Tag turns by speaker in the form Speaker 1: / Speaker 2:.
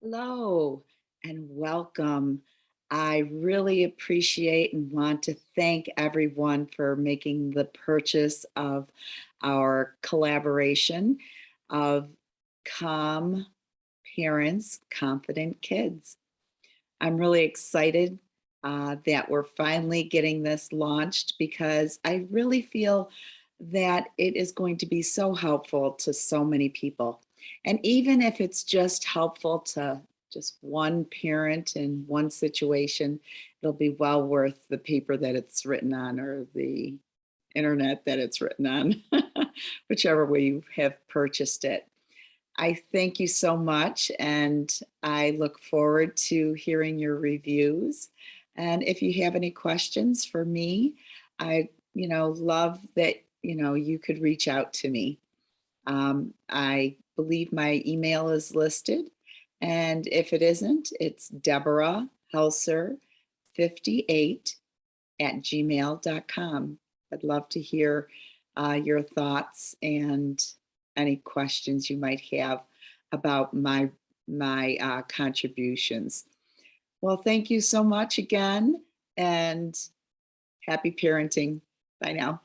Speaker 1: Hello and welcome. I really appreciate and want to thank everyone for making the purchase of our collaboration of Calm Parents, Confident Kids. I'm really excited that we're finally getting this launched because I really feel that it is going to be so helpful to so many people. And even if it's just helpful to just one parent in one situation, it'll be well worth the paper that it's written on or the internet that it's written on, whichever way you have purchased it. I thank you so much, and I look forward to hearing your reviews. And if you have any questions for me, I, love that, you could reach out to me. I believe my email is listed, and if it isn't, it's Deborah Helser 58 at gmail.com. I'd love to hear your thoughts and any questions you might have about my contributions. Well, thank you so much again, and happy parenting. Bye now.